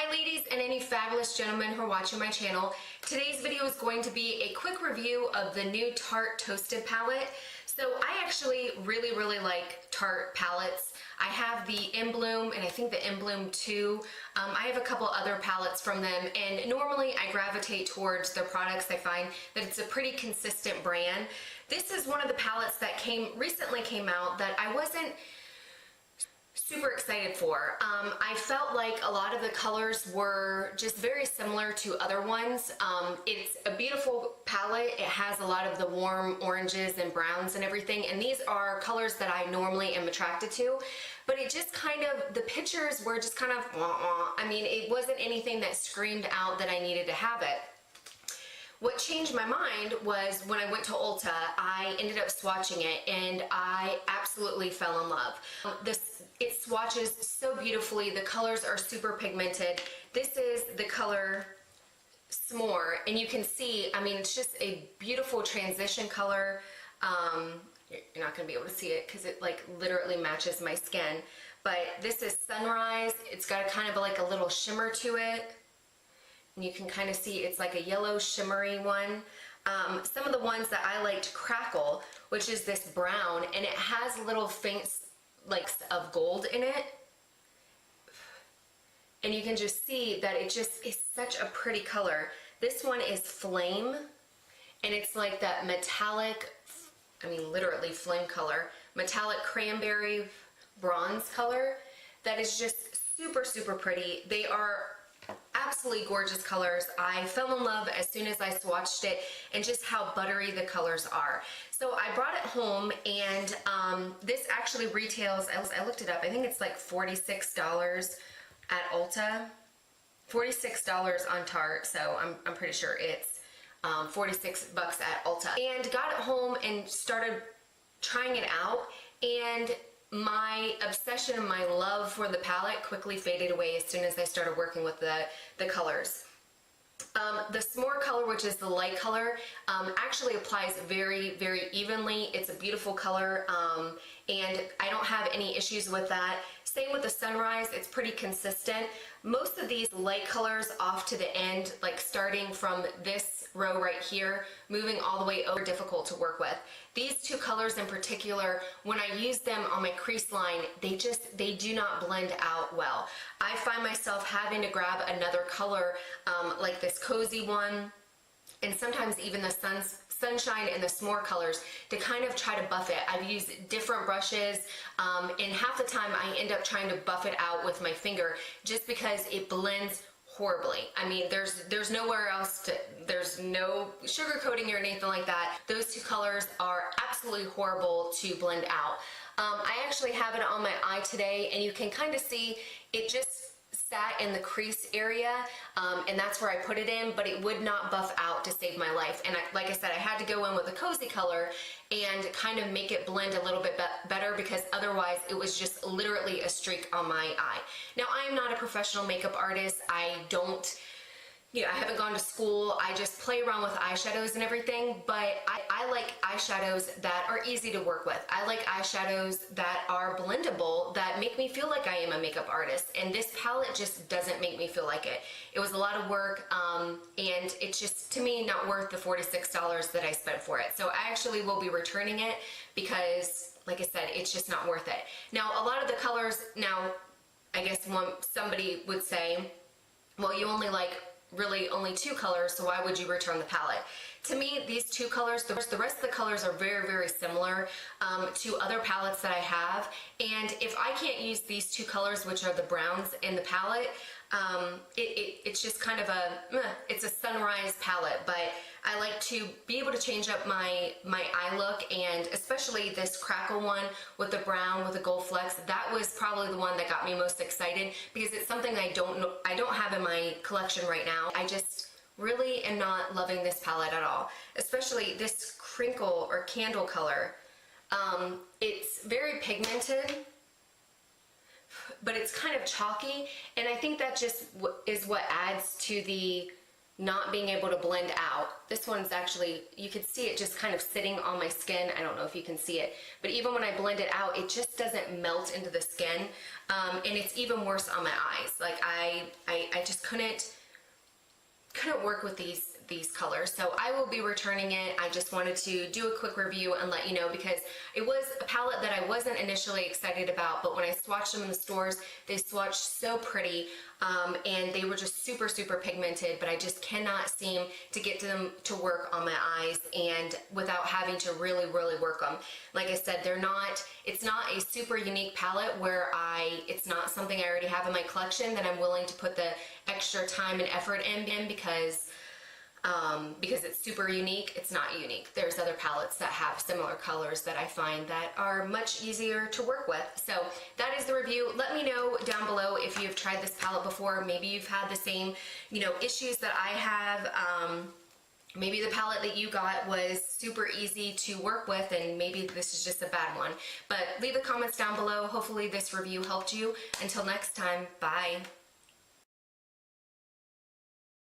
Hi ladies and any fabulous gentlemen who are watching my channel. Today's video is going to be a quick review of the new Tarte Toasted palette. So I actually really like Tarte palettes. I have the In Bloom and I think the In Bloom 2. I have a couple other palettes from them, and normally I gravitate towards their products. I find that it's a pretty consistent brand. This is one of the palettes that recently came out that I wasn't super excited for. I felt like a lot of the colors were just very similar to other ones. It's a beautiful palette. It has a lot of the warm oranges and browns and everything, and these are colors that I normally am attracted to, but it just kind of, the pictures were just kind of wah-wah. I mean, it wasn't anything that screamed out that I needed to have it. What changed my mind was when I went to Ulta, I ended up swatching it and I absolutely fell in love. It swatches so beautifully. The colors are super pigmented. This is the color S'more, and you can see, I mean, it's just a beautiful transition color. You're not going to be able to see it because it like literally matches my skin. But this is Sunrise. It's got a kind of like a little shimmer to it. And you can kind of see it's like a yellow shimmery one. Some of the ones that I liked, Crackle, which is this brown, and it has little faint flecks of gold in it. And you can just see that it just is such a pretty color. This one is Flame, and it's like that metallic, I mean literally flame color, metallic cranberry bronze color that is just super pretty. They are absolutely gorgeous colors. I fell in love as soon as I swatched it, and just how buttery the colors are. So I brought it home, and this actually retails, I looked it up, I think it's like $46 at Ulta, $46 on Tarte, so I'm pretty sure it's 46 bucks at Ulta. And got it home and started trying it out, and my obsession and my love for the palette quickly faded away as soon as I started working with the colors. The S'more color, which is the light color, actually applies very evenly. It's a beautiful color, and I don't have any issues with that. Same with the Sunrise, it's pretty consistent. Most of these light colors off to the end, like starting from this row right here, moving all the way over, difficult to work with. These two colors in particular, when I use them on my crease line, they do not blend out well. I find myself having to grab another color, like this cozy one, and sometimes even the Sunshine and the S'more colors, to kind of try to buff it. I've used different brushes, and half the time I end up trying to buff it out with my finger just because it blends horribly. I mean, there's nowhere else to, there's no sugar coating or anything like that. Those two colors are absolutely horrible to blend out. I actually have it on my eye today, and you can kind of see it just sat in the crease area, and that's where I put it in, but it would not buff out to save my life. And like I said, I had to go in with a cozy color and kind of make it blend a little bit better, because otherwise it was just literally a streak on my eye. Now, I am not a professional makeup artist. I don't, I haven't gone to school. I just play around with eyeshadows and everything, but I like eyeshadows that are easy to work with. I like eyeshadows that are blendable, that make me feel like I am a makeup artist, and this palette just doesn't make me feel like it. It was a lot of work, and it's just, to me, not worth the $46 that I spent for it. So I actually will be returning it because, like I said, it's just not worth it. Now, a lot of the colors, now, I guess somebody would say, well, you only like really only two colors, so why would you return the palette? To me, these two colors, the rest of the colors are very similar to other palettes that I have, and if I can't use these two colors, which are the browns in the palette, it's just kind of it's a Sunrise palette, but I like to be able to change up my eye look, and especially this Crackle one with the brown with the gold flecks, that was probably the one that got me most excited, because it's something I don't have in my collection right now. I just really am not loving this palette at all, especially this Crinkle or Candle color. It's very pigmented, but it's kind of chalky, and I think that just is what adds to the not being able to blend out. This one's actually, you can see it just kind of sitting on my skin. I don't know if you can see it, but even when I blend it out, it just doesn't melt into the skin. And it's even worse on my eyes. Like I just couldn't work with these colors. So I will be returning it. I just wanted to do a quick review and let you know, because it was a palette that I wasn't initially excited about, but when I swatched them in the stores, they swatched so pretty, and they were just super, super pigmented, but I just cannot seem to get them to work on my eyes and without having to really, really work them. Like I said, it's not a super unique palette where it's not something I already have in my collection that I'm willing to put the extra time and effort in because it's super unique. It's not unique. There's other palettes that have similar colors that I find that are much easier to work with. So that is the review. Let me know down below if you've tried this palette before. Maybe you've had the same, issues that I have. Maybe the palette that you got was super easy to work with, and maybe this is just a bad one. But leave the comments down below. Hopefully this review helped you. Until next time, bye.